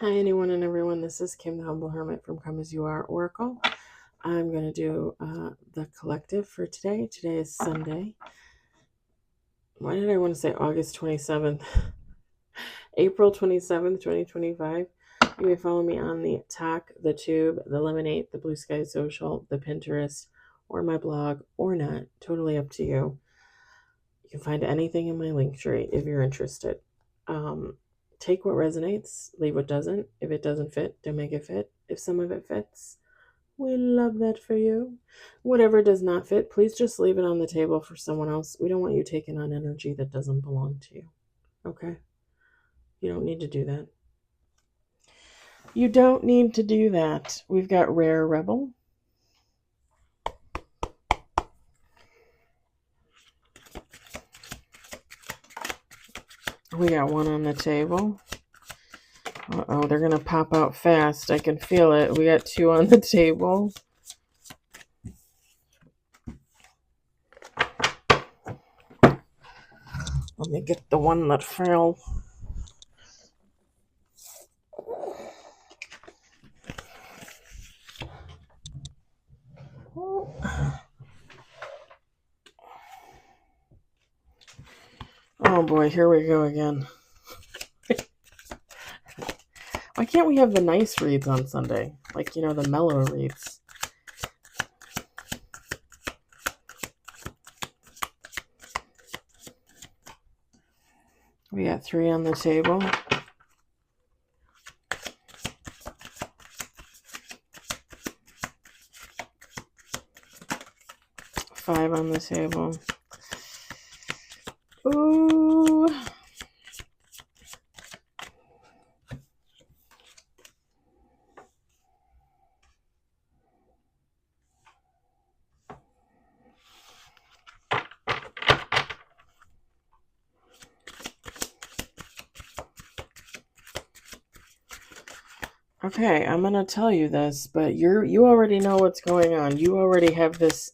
Hi, anyone and everyone. This is Kim, the Humble Hermit from Come As You Are Oracle. I'm going to do the collective for today. Today is Sunday. Why did I want to say August 27th? April 27th, 2025. You may follow me on the Talk, the Tube, the Lemonade, the Blue Sky Social, the Pinterest, or my blog, or not. Totally up to you. You can find anything in my link tree if you're interested. Take what resonates, leave what doesn't. If it doesn't fit, don't make it fit. If some of it fits, we love that for you. Whatever does not fit, please just leave it on the table for someone else. We don't want you taking on energy that doesn't belong to you. Okay? You don't need to do that. You don't need to do that. We've got Rare Rebel. We got one on the table. Uh-oh, they're going to pop out fast. I can feel it. We got two on the table. Let me get the one that fell. Oh boy, here we go again. Why can't we have the nice reads on Sunday? Like, the mellow reads. We got three on the table. Five on the table. Ooh. Okay, I'm gonna tell you this, but you already know what's going on. You already have this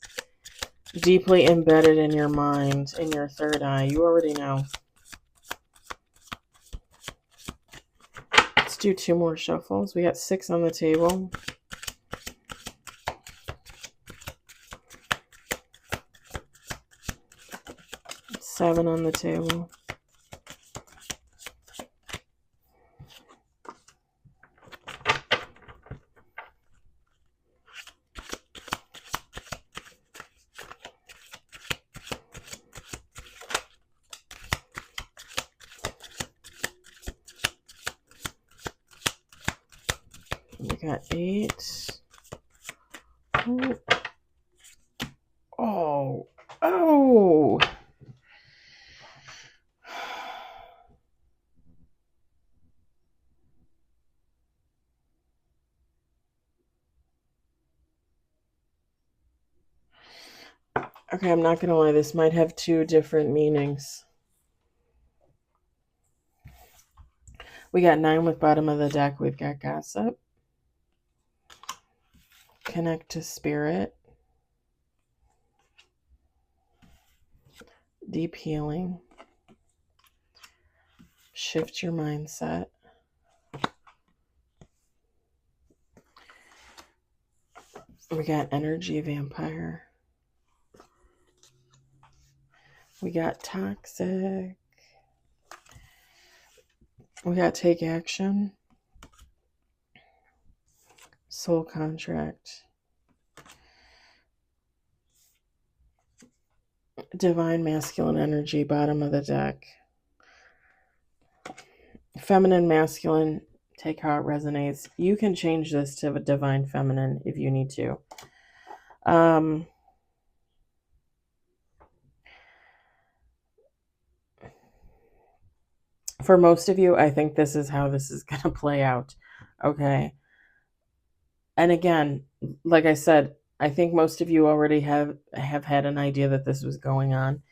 deeply embedded in your mind, in your third eye. You already know. Let's do two more shuffles. We got six on the table. Seven on the table. We got eight. Oh. Oh. Okay, I'm not gonna lie, this might have two different meanings. We got nine with bottom of the deck. We've got gossip. Connect to spirit. Deep healing. Shift your mindset. We got energy vampire. We got toxic. We got take action. Soul contract. Divine masculine energy, bottom of the deck. Feminine, masculine, take how it resonates. You can change this to a divine feminine if you need to. For most of you, I think this is how this is going to play out. Okay. And again, like I said, I think most of you already have had an idea that this was going on.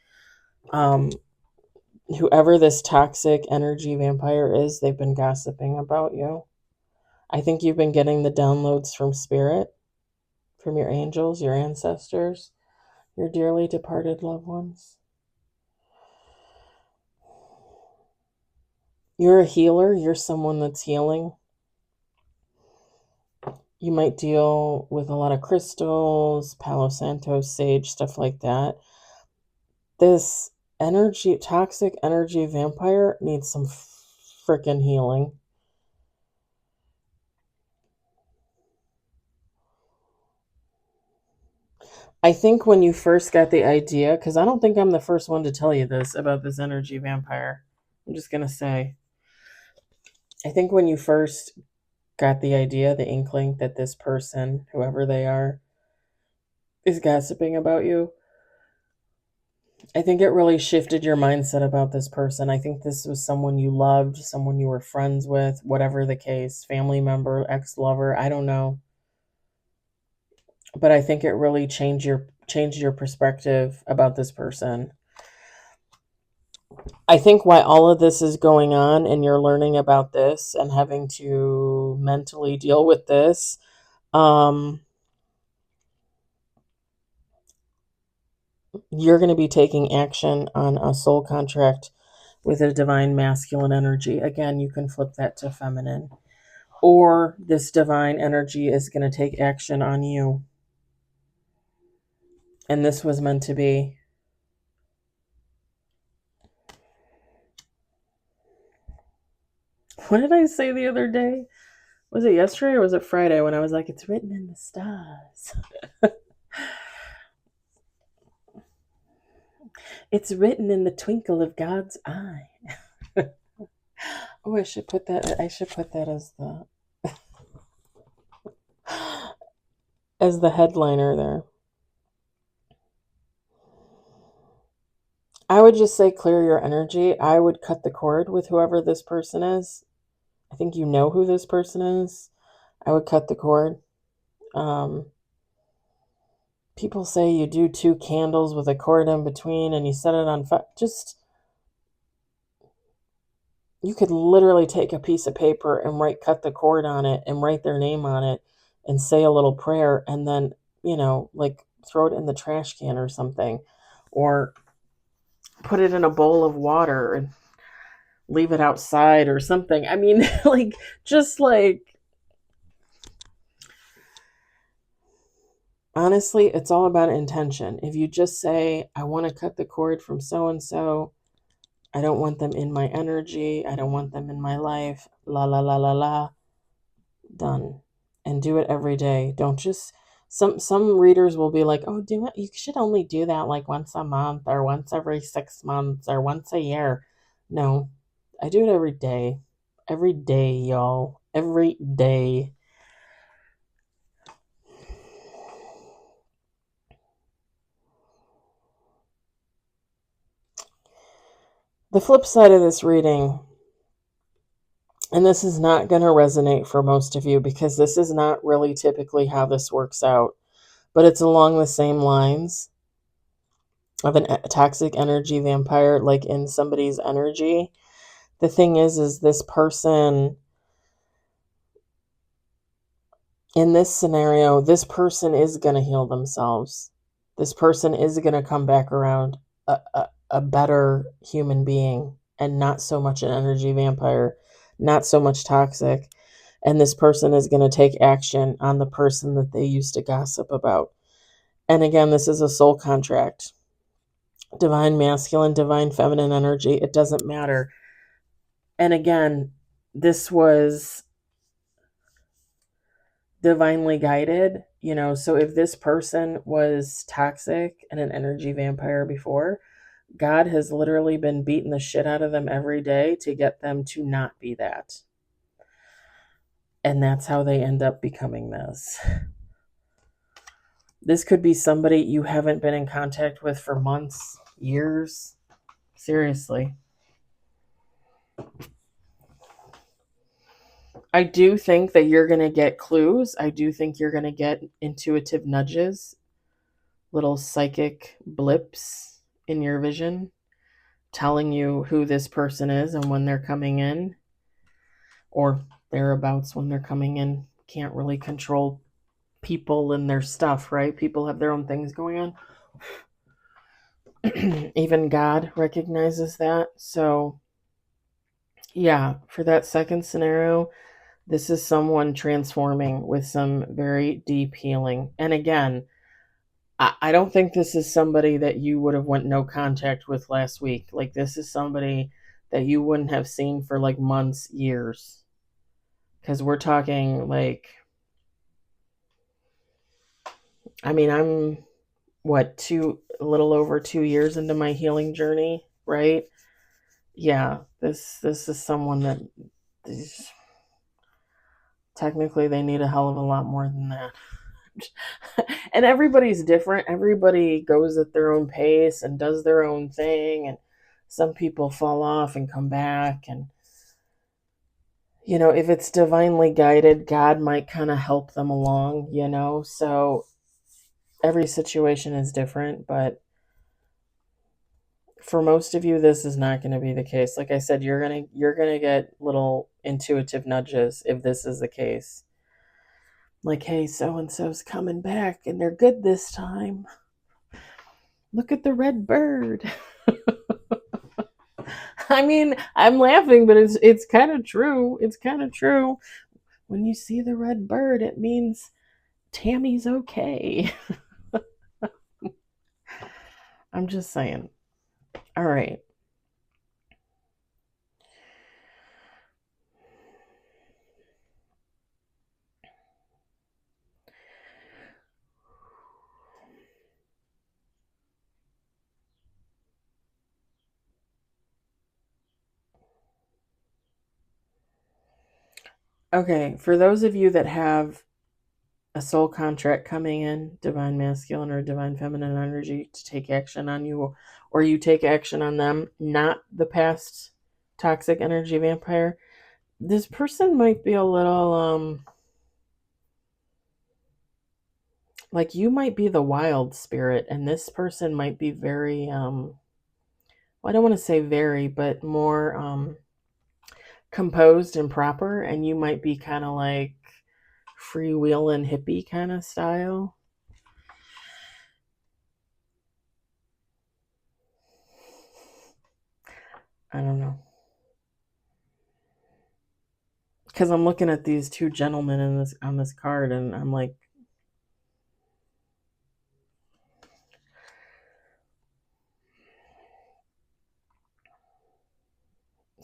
Whoever this toxic energy vampire is, they've been gossiping about you. I think you've been getting the downloads from spirit, from your angels, your ancestors, your dearly departed loved ones. You're a healer. You're someone that's healing. You might deal with a lot of crystals, Palo Santo, sage, stuff like that. This toxic energy vampire needs some freaking healing. I think when you first got the idea, because I don't think I'm the first one to tell you this about this energy vampire. I'm just going to say, I think when you first got the idea, the inkling that this person, whoever they are, is gossiping about you, I think it really shifted your mindset about this person. I think this was someone you loved, someone you were friends with, whatever the case, family member, ex-lover, I don't know. But I think it really changed your perspective about this person. I think why all of this is going on and you're learning about this and having to mentally deal with this, you're going to be taking action on a soul contract with a divine masculine energy. Again, you can flip that to feminine. Or this divine energy is going to take action on you. And this was meant to be. What did I say the other day? Was it yesterday or was it Friday when I was like, it's written in the stars? It's written in the twinkle of God's eye. Oh, I should put that as the headliner there. I would just say clear your energy. I would cut the cord with whoever this person is. I think you know who this person is. I would cut the cord. People say you do 2 candles with a cord in between and you set it on fire. You could literally take a piece of paper and cut the cord on it and write their name on it and say a little prayer and then, like throw it in the trash can or something, or put it in a bowl of water and leave it outside or something. I mean, honestly, it's all about intention. If you just say, I want to cut the cord from so and so, I don't want them in my energy, I don't want them in my life, la la la la la, done. And do it every day. Don't just some readers will be like, oh, do it, you should only do that like once a month or once every 6 months or once a year. No, I do it every day. Every day, y'all. Every day. The flip side of this reading, and this is not going to resonate for most of you because this is not really typically how this works out, but it's along the same lines of a toxic energy vampire, like in somebody's energy. The thing is this person, in this scenario, this person is going to heal themselves. This person is going to come back around a better human being and not so much an energy vampire, not so much toxic. And this person is going to take action on the person that they used to gossip about. And again, this is a soul contract. Divine masculine, divine feminine energy, it doesn't matter. And again, this was divinely guided, so if this person was toxic and an energy vampire before, God has literally been beating the shit out of them every day to get them to not be that. And that's how they end up becoming this. This could be somebody you haven't been in contact with for months, years. Seriously. I do think that you're going to get clues. I do think you're going to get intuitive nudges, little psychic blips in your vision telling you who this person is and when they're coming in, or thereabouts when they're coming in. Can't really control people and their stuff, right? People have their own things going on. Even God recognizes that. So, yeah, for that second scenario, This is someone transforming with some very deep healing. And again, I don't think this is somebody that you would have went no contact with last week. Like, this is somebody that you wouldn't have seen for like months, years. Because we're talking like, I mean, I'm a little over 2 years into my healing journey, right? Yeah, this is someone that technically they need a hell of a lot more than that. And everybody's different. Everybody goes at their own pace and does their own thing, and some people fall off and come back. And if it's divinely guided, God might kind of help them along, so every situation is different. But for most of you, this is not going to be the case. Like I said, you're gonna get little intuitive nudges if this is the case. Like, hey, so and so's coming back and they're good this time. Look at the red bird. I mean, I'm laughing, but it's kind of true. It's kind of true. When you see the red bird, it means Tammy's okay. I'm just saying. All right. Okay, for those of you that have a soul contract coming in, divine masculine or divine feminine energy to take action on you, or you take action on them, not the past toxic energy vampire, this person might be a little like, you might be the wild spirit, and this person might be very well, I don't want to say very, but more composed and proper, and you might be kind of like freewheeling hippie kind of style. I don't know. Because I'm looking at these two gentlemen on this card, and I'm like,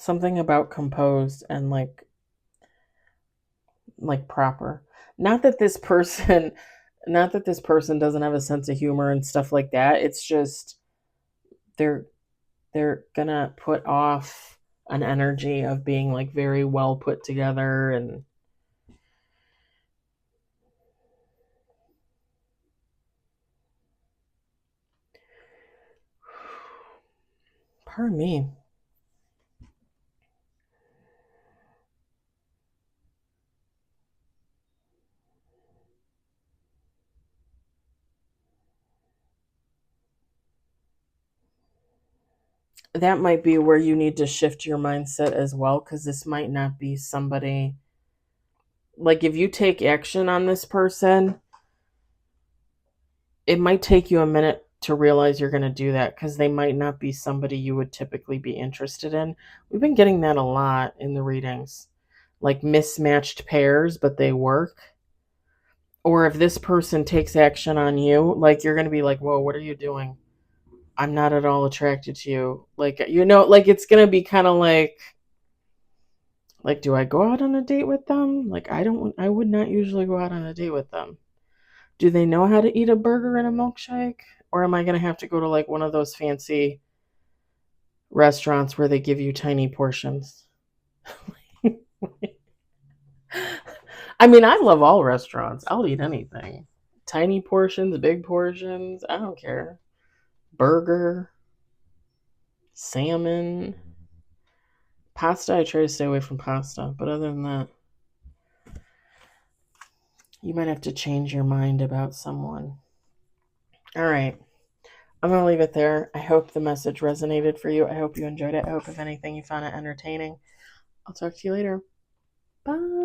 something about composed and like proper. Not that this person doesn't have a sense of humor and stuff like that. It's just they're gonna put off an energy of being like very well put together. And pardon me. That might be where you need to shift your mindset as well, because this might not be somebody, like, if you take action on this person, it might take you a minute to realize you're going to do that, because they might not be somebody you would typically be interested in. We've been getting that a lot in the readings, like mismatched pairs, but they work. Or if this person takes action on you, like, you're going to be like, whoa, what are you doing? I'm not at all attracted to you. Like, like, it's going to be kind of like, do I go out on a date with them? Like, I would not usually go out on a date with them. Do they know how to eat a burger and a milkshake? Or am I going to have to go to like one of those fancy restaurants where they give you tiny portions? I mean, I love all restaurants. I'll eat anything. Tiny portions, big portions, I don't care. Burger, salmon, pasta. I try to stay away from pasta, but other than that, you might have to change your mind about someone. All right. I'm going to leave it there. I hope the message resonated for you. I hope you enjoyed it. I hope, if anything, you found it entertaining. I'll talk to you later. Bye.